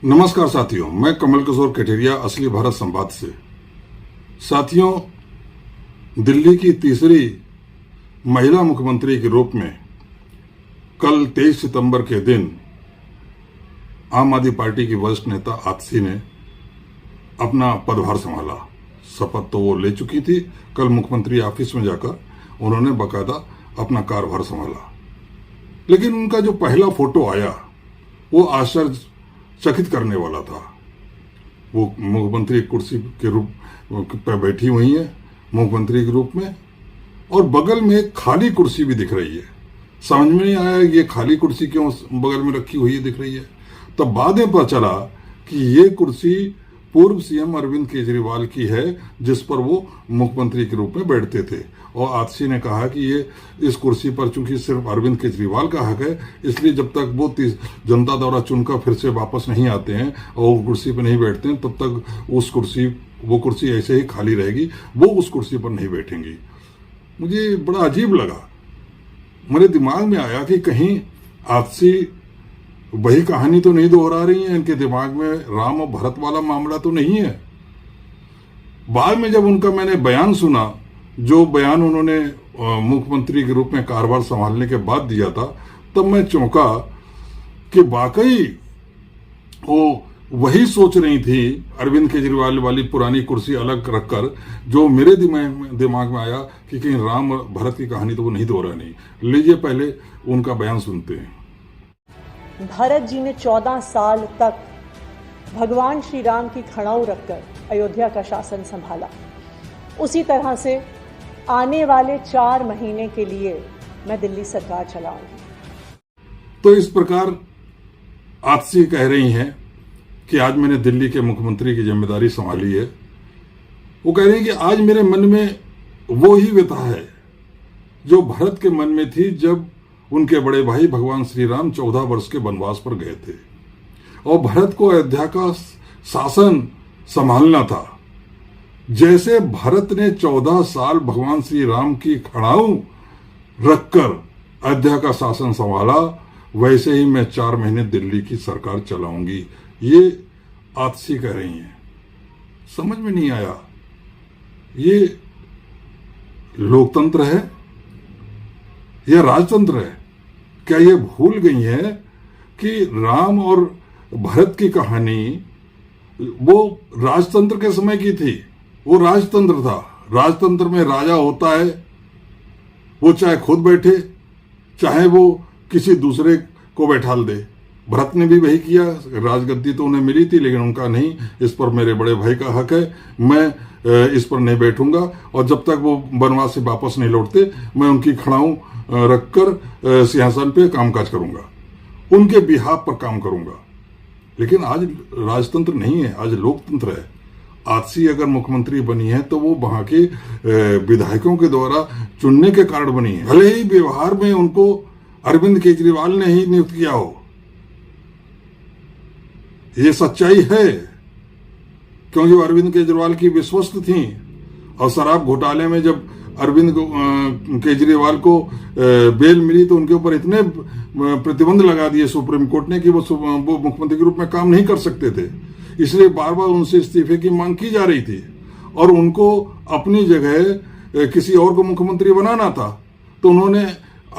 नमस्कार साथियों, मैं कमल किशोर कठेरिया असली भारत संवाद से। साथियों, दिल्ली की तीसरी महिला मुख्यमंत्री के रूप में कल 23 सितंबर के दिन आम आदमी पार्टी की वरिष्ठ नेता आतिशी ने अपना पदभार संभाला। शपथ तो वो ले चुकी थी, कल मुख्यमंत्री ऑफिस में जाकर उन्होंने बाकायदा अपना कार्यभार संभाला। लेकिन उनका जो पहला फोटो आया वो आश्चर्यचकित करने वाला था। वो मुख्यमंत्री कुर्सी के रूप पर बैठी हुई है, मुख्यमंत्री के रूप में, और बगल में एक खाली कुर्सी भी दिख रही है। समझ में नहीं आया ये खाली कुर्सी क्यों बगल में रखी हुई दिख रही है। तब बाद में पता चला कि ये कुर्सी पूर्व सीएम अरविंद केजरीवाल की है, जिस पर वो मुख्यमंत्री के रूप में बैठते थे। और आतिशी ने कहा कि ये इस कुर्सी पर चूंकि सिर्फ अरविंद केजरीवाल का हक है, इसलिए जब तक वो जनता द्वारा चुनकर फिर से वापस नहीं आते हैं और कुर्सी पर नहीं बैठते हैं, तब तक वो कुर्सी ऐसे ही खाली रहेगी, वो उस कुर्सी पर नहीं बैठेंगी। मुझे बड़ा अजीब लगा। मेरे दिमाग में आया कि कहीं आतिशी वही कहानी तो नहीं दोहरा रही है, इनके दिमाग में राम और भरत वाला मामला तो नहीं है। बाद में जब उनका मैंने बयान सुना, जो बयान उन्होंने मुख्यमंत्री के रूप में कार्यभार संभालने के बाद दिया था, तब मैं चौंका कि वाकई वो वही सोच रही थी, अरविंद केजरीवाल वाली पुरानी कुर्सी अलग रखकर। जो मेरे दिमाग में आया कि कहीं राम और भरत की कहानी तो वो नहीं दोहरा नहीं। लीजिए पहले उनका बयान सुनते हैं। भरत जी ने 14 साल तक भगवान श्री राम की खड़ाऊ रखकर अयोध्या का शासन संभाला। उसी तरह से आने वाले 4 महीने के लिए मैं दिल्ली सरकार चलाऊंगी। तो इस प्रकार आतिशी कह रही हैं कि आज मैंने दिल्ली के मुख्यमंत्री की जिम्मेदारी संभाली है। वो कह रही हैं कि आज मेरे मन में वो ही व्यथा है जो भरत के मन में थी जब उनके बड़े भाई भगवान श्री राम 14 वर्ष के वनवास पर गए थे और भरत को अयोध्या का शासन संभालना था। जैसे भरत ने 14 साल भगवान श्री राम की खड़ाऊ रखकर अयोध्या का शासन संभाला, वैसे ही मैं 4 महीने दिल्ली की सरकार चलाऊंगी। ये आतिशी कह रही हैं। समझ में नहीं आया, ये लोकतंत्र है या राजतंत्र है? क्या ये भूल गई है कि राम और भरत की कहानी वो राजतंत्र के समय की थी? वो राजतंत्र था। राजतंत्र में राजा होता है, वो चाहे खुद बैठे चाहे वो किसी दूसरे को बैठाल दे। भरत ने भी वही किया। राजगद्दी तो उन्हें मिली थी, लेकिन उनका नहीं, इस पर मेरे बड़े भाई का हक है, मैं इस पर नहीं बैठूंगा, और जब तक वो वनवास से वापस नहीं लौटते मैं उनकी खड़ाऊ रखकर सिंहासन पे कामकाज करूंगा, उनके बिहाफ पर काम करूंगा। लेकिन आज राजतंत्र नहीं है, आज लोकतंत्र है। आतिशी अगर मुख्यमंत्री बनी है तो वो वहां के विधायकों के द्वारा चुनने के कारण बनी है। भले ही व्यवहार में उनको अरविंद केजरीवाल ने ही नियुक्त किया हो, ये सच्चाई है, क्योंकि वो अरविंद केजरीवाल की विश्वस्त थी। और शराब घोटाले में जब अरविंद केजरीवाल को बेल मिली तो उनके ऊपर इतने प्रतिबंध लगा दिए सुप्रीम कोर्ट ने कि वो मुख्यमंत्री के रूप में काम नहीं कर सकते थे। इसलिए बार बार उनसे इस्तीफे की मांग की जा रही थी और उनको अपनी जगह किसी और को मुख्यमंत्री बनाना था। तो उन्होंने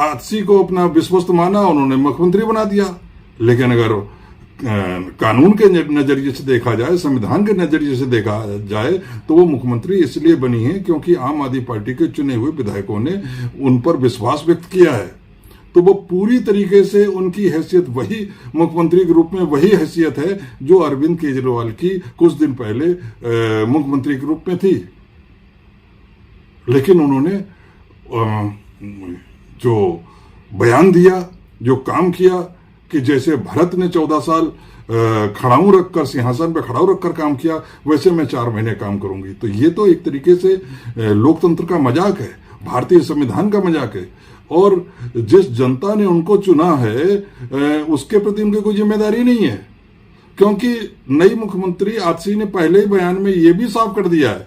आतिशी को अपना विश्वस्त माना, उन्होंने मुख्यमंत्री बना दिया। लेकिन अगर कानून के नजरिए से देखा जाए, संविधान के नजरिए से देखा जाए, तो वो मुख्यमंत्री इसलिए बनी है क्योंकि आम आदमी पार्टी के चुने हुए विधायकों ने उन पर विश्वास व्यक्त किया है। तो वो पूरी तरीके से उनकी हैसियत वही मुख्यमंत्री के रूप में वही हैसियत है जो अरविंद केजरीवाल की कुछ दिन पहले मुख्यमंत्री के रूप में थी। लेकिन उन्होंने जो बयान दिया, जो काम किया, कि जैसे भरत ने 14 साल खड़ाऊ रखकर सिंहासन पे खड़ाऊ रखकर काम किया, वैसे मैं 4 महीने काम करूंगी। तो ये तो एक तरीके से लोकतंत्र का मजाक है, भारतीय संविधान का मजाक है। और जिस जनता ने उनको चुना है उसके प्रति उनकी कोई जिम्मेदारी नहीं है, क्योंकि नई मुख्यमंत्री आतिशी ने पहले ही बयान में ये भी साफ कर दिया है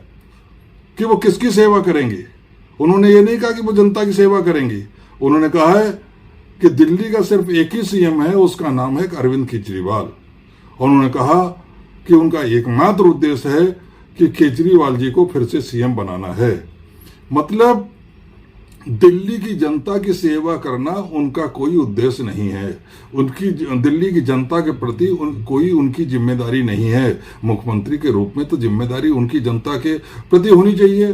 कि वो किसकी सेवा करेंगी। उन्होंने ये नहीं कहा कि वो जनता की सेवा करेंगी, उन्होंने कहा है कि दिल्ली का सिर्फ एक ही सीएम है, उसका नाम है अरविंद केजरीवाल। और उन्होंने कहा कि उनका एकमात्र उद्देश्य है कि केजरीवाल जी को फिर से सीएम बनाना है। मतलब दिल्ली की जनता की सेवा करना उनका कोई उद्देश्य नहीं है। उनकी दिल्ली की जनता के प्रति कोई उनकी जिम्मेदारी नहीं है। मुख्यमंत्री के रूप में तो जिम्मेदारी उनकी जनता के प्रति होनी चाहिए।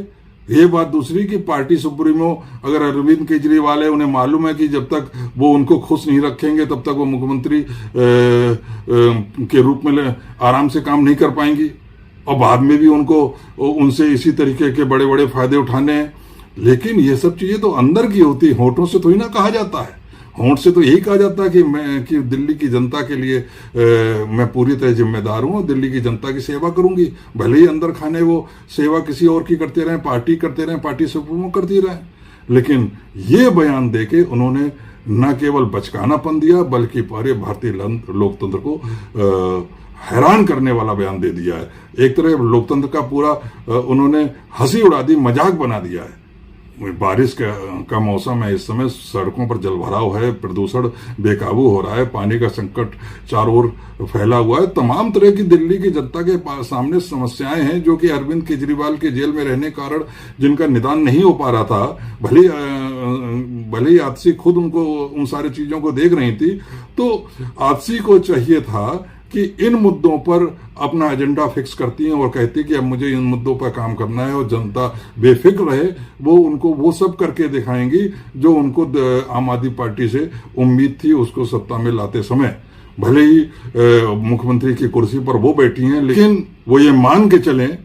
ये बात दूसरी कि पार्टी सुप्रीमो अगर अरविंद केजरीवाल है, उन्हें मालूम है कि जब तक वो उनको खुश नहीं रखेंगे तब तक वो मुख्यमंत्री के रूप में आराम से काम नहीं कर पाएंगी, और बाद में भी उनको उनसे इसी तरीके के बड़े बड़े फायदे उठाने हैं। लेकिन ये सब चीजें तो अंदर की होती है, होठों से थोड़ी ना कहा जाता है। होंठ से तो यही कहा जाता है कि दिल्ली की जनता के लिए मैं पूरी तरह जिम्मेदार हूं और दिल्ली की जनता की सेवा करूंगी। भले ही अंदर खाने वो सेवा किसी और की करते रहें, पार्टी करते रहें, पार्टी सुप्रीमो करती रहें, लेकिन ये बयान देके उन्होंने न केवल बचकानापन दिया बल्कि पूरे भारतीय लोकतंत्र को हैरान करने वाला बयान दे दिया है। एक तरह लोकतंत्र का पूरा उन्होंने हंसी उड़ा दी, मजाक बना दिया है। बारिश का मौसम है, इस समय सड़कों पर जलभराव है, प्रदूषण बेकाबू हो रहा है, पानी का संकट चारों ओर फैला हुआ है। तमाम तरह की दिल्ली की जनता के सामने समस्याएं हैं जो कि अरविंद केजरीवाल के जेल में रहने के कारण जिनका निदान नहीं हो पा रहा था। भले ही आतिशी खुद उनको उन सारी चीजों को देख रही थी, तो आतिशी को चाहिए था कि इन मुद्दों पर अपना एजेंडा फिक्स करती हैं और कहती है कि अब मुझे इन मुद्दों पर काम करना है और जनता बेफिक्र रहे। वो उनको वो सब करके दिखाएंगी जो उनको आम आदमी पार्टी से उम्मीद थी उसको सत्ता में लाते समय। भले ही मुख्यमंत्री की कुर्सी पर वो बैठी हैं, लेकिन वो ये मान के चलें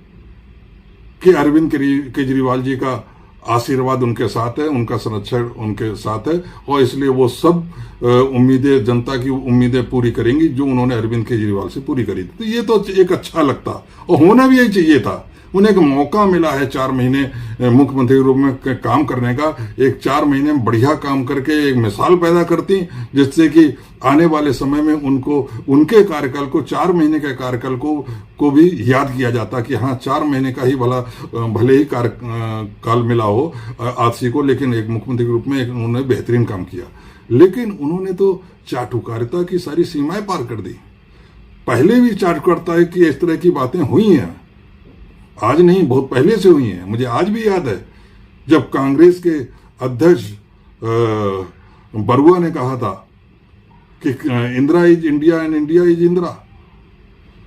कि अरविंद केजरीवाल जी का आशीर्वाद उनके साथ है, उनका संरक्षण उनके साथ है, और इसलिए वो सब उम्मीदें, जनता की उम्मीदें पूरी करेंगी जो उन्होंने अरविंद केजरीवाल से पूरी करी थी। तो ये तो एक अच्छा लगता और होना भी यही चाहिए था। उन्हें एक मौका मिला है 4 महीने मुख्यमंत्री के रूप में काम करने का। एक 4 महीने में बढ़िया काम करके एक मिसाल पैदा करती, जिससे कि आने वाले समय में उनको उनके कार्यकाल को 4 महीने के कार्यकाल को भी याद किया जाता कि हाँ 4 महीने का ही भले ही कार्यकाल मिला हो आतिशी को, लेकिन एक मुख्यमंत्री के रूप में उन्होंने बेहतरीन काम किया। लेकिन उन्होंने तो चाटुकारिता की सारी सीमाएं पार कर दी। पहले भी चाटुकारिता की इस तरह की बातें हुई हैं, आज नहीं बहुत पहले से हुई हैं। मुझे आज भी याद है जब कांग्रेस के अध्यक्ष बरुआ ने कहा था कि Indira is India and India is Indira,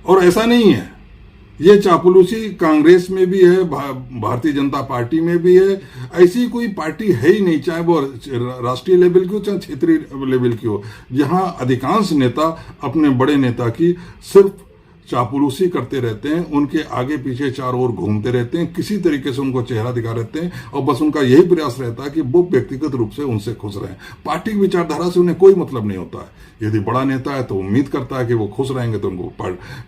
और ऐसा नहीं है। ये चापलूसी कांग्रेस में भी है, भारतीय जनता पार्टी में भी है। ऐसी कोई पार्टी है ही नहीं, चाहे वो राष्ट्रीय लेवल की हो चाहे क्षेत्रीय लेवल की हो, जहां अधिकांश नेता अपने बड़े नेता की सिर्फ चापलूसी करते रहते हैं, उनके आगे पीछे चारों ओर घूमते रहते हैं, किसी तरीके से उनको चेहरा दिखा रहते हैं, और बस उनका यही प्रयास रहता है कि वो व्यक्तिगत रूप से उनसे खुश रहें। पार्टी की विचारधारा से उन्हें कोई मतलब नहीं होता है। यदि बड़ा नेता है तो उम्मीद करता है कि वो खुश रहेंगे तो उनको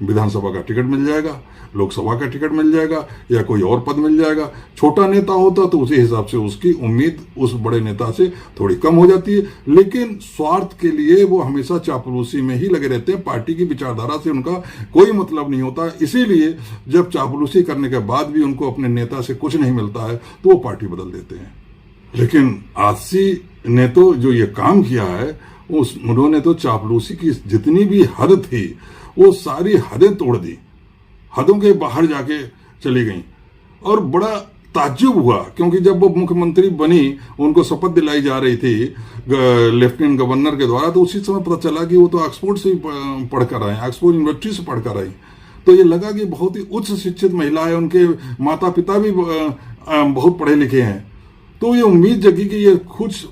विधानसभा का टिकट मिल जाएगा, लोकसभा का टिकट मिल जाएगा, या कोई और पद मिल जाएगा। छोटा नेता होता तो उसी हिसाब से उसकी उम्मीद उस बड़े नेता से थोड़ी कम हो जाती है। लेकिन स्वार्थ के लिए वो हमेशा चापलूसी में ही लगे रहते हैं। पार्टी की विचारधारा से उनका कोई मतलब नहीं होता। इसीलिए जब चापलूसी करने के बाद भी उनको अपने नेता से कुछ नहीं मिलता है तो वो पार्टी बदल देते हैं। लेकिन आतिशी ने तो जो ये काम किया है, उन्होंने तो चापलूसी की जितनी भी हद थी वो सारी हदें तोड़ दी, हदों के बाहर जाके चली गई। और बड़ा ताज्जुब हुआ क्योंकि जब वो मुख्यमंत्री बनी, उनको शपथ दिलाई जा रही थी लेफ्टिनेंट गवर्नर के द्वारा, तो उसी समय पता चला कि वो तो ऑक्सफोर्ड से पढ़कर आए, ऑक्सफोर्ड यूनिवर्सिटी से पढ़कर आई। तो ये लगा कि बहुत ही उच्च शिक्षित महिला है, उनके माता पिता भी बहुत पढ़े लिखे हैं। तो ये उम्मीद जगी कि ये कुछ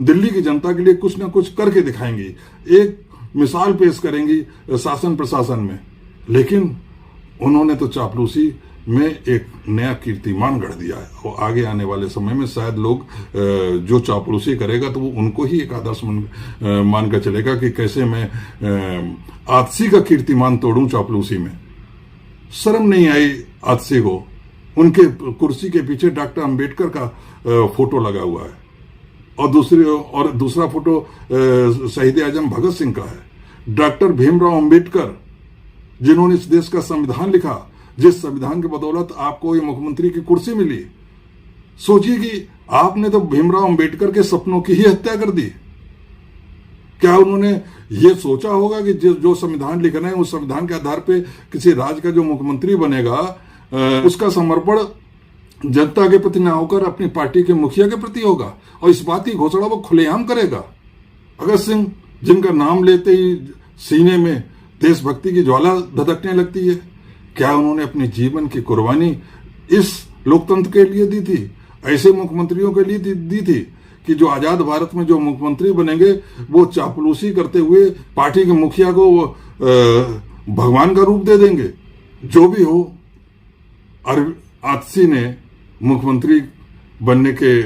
दिल्ली की जनता के लिए कुछ ना कुछ करके दिखाएंगी, एक मिसाल पेश करेंगी शासन प्रशासन में। लेकिन उन्होंने तो चापलूसी में एक नया कीर्तिमान गढ़ दिया है, और आगे आने वाले समय में शायद लोग जो चापलूसी करेगा तो वो उनको ही एक आदर्श मान कर चलेगा कि कैसे मैं आतिशी का कीर्तिमान तोड़ूं चापलूसी में। शर्म नहीं आई आतिशी को। उनके कुर्सी के पीछे डॉक्टर अंबेडकर का फोटो लगा हुआ है, और दूसरा फोटो शहीद आजम भगत सिंह का है। डॉक्टर भीमराव अंबेडकर जिन्होंने इस देश का संविधान लिखा, जिस संविधान की बदौलत आपको ये मुख्यमंत्री की कुर्सी मिली। सोचिए कि आपने तो भीमराव अंबेडकर के सपनों की ही हत्या कर दी। क्या उन्होंने ये सोचा होगा कि जो संविधान लिख रहे हैं उस संविधान के आधार पे किसी राज्य का जो मुख्यमंत्री बनेगा उसका समर्पण जनता के प्रति ना होकर अपनी पार्टी के मुखिया के प्रति होगा, और इस बात की घोषणा वो खुलेआम करेगा। भगत सिंह, जिनका नाम लेते ही सीने में देशभक्ति की ज्वाला धधकने लगती है, क्या उन्होंने अपने जीवन की कुर्बानी इस लोकतंत्र के लिए दी थी? ऐसे मुख्यमंत्रियों के लिए दी थी कि जो आजाद भारत में जो मुख्यमंत्री बनेंगे वो चापलूसी करते हुए पार्टी के मुखिया को भगवान का रूप दे देंगे। जो भी हो, आतिशी ने मुख्यमंत्री बनने के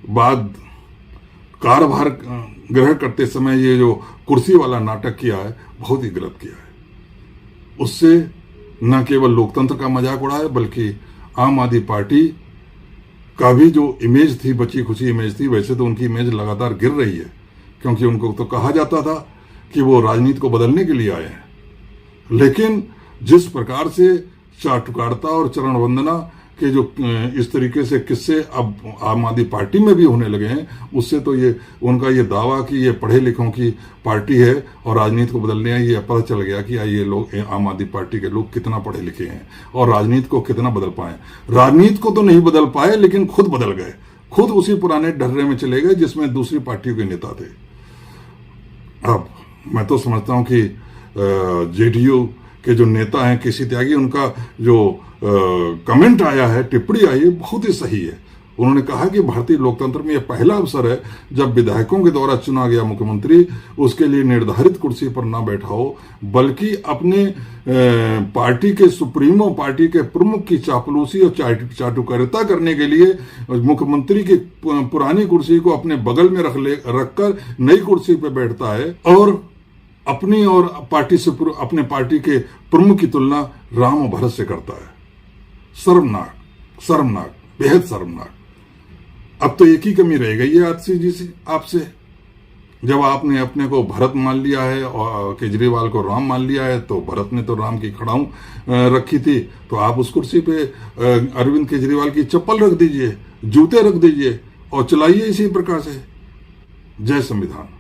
बाद कार्यभार ग्रहण करते समय ये जो कुर्सी वाला नाटक किया है, बहुत ही गलत किया है। उससे न केवल लोकतंत्र का मजाक उड़ा है, बल्कि आम आदमी पार्टी का भी जो इमेज थी, बची खुची इमेज थी, वैसे तो उनकी इमेज लगातार गिर रही है, क्योंकि उनको तो कहा जाता था कि वो राजनीति को बदलने के लिए आए हैं। लेकिन जिस प्रकार से चाटुकारिता और चरण वंदना के जो इस तरीके से किस्से अब आम आदमी पार्टी में भी होने लगे हैं, उससे तो ये उनका ये दावा कि ये पढ़े लिखों की पार्टी है और राजनीति को बदलने है, ये पता चल गया कि ये लोग, आम आदमी पार्टी के लोग कितना पढ़े लिखे हैं और राजनीति को कितना बदल पाए। राजनीति को तो नहीं बदल पाए, लेकिन खुद बदल गए, खुद उसी पुराने ढर्रे में चले गए जिसमें दूसरी पार्टियों के नेता थे। अब मैं तो समझता हूं कि जेडीयू के जो नेता हैं केसी त्यागी, उनका जो कमेंट आया है, टिप्पणी आई है, बहुत ही सही है। उन्होंने कहा कि भारतीय लोकतंत्र में यह पहला अवसर है जब विधायकों के द्वारा चुना गया मुख्यमंत्री उसके लिए निर्धारित कुर्सी पर ना बैठा हो, बल्कि अपने पार्टी के सुप्रीमो, पार्टी के प्रमुख की चापलूसी और चाटुकारिता करने के लिए मुख्यमंत्री की पुरानी कुर्सी को अपने बगल में रखकर नई कुर्सी पर बैठता है और अपनी और पार्टी से अपने पार्टी के प्रमुख की तुलना राम और भरत से करता है। शर्मनाक, शर्मनाक, बेहद शर्मनाक। अब तो एक ही कमी रह गई है आतिशी जी से, आपसे। जब आपने अपने को भरत मान लिया है और केजरीवाल को राम मान लिया है, तो भरत ने तो राम की खड़ाऊ रखी थी, तो आप उस कुर्सी पे अरविंद केजरीवाल की चप्पल रख दीजिए, जूते रख दीजिए और चलाइए इसी प्रकार से। जय संविधान।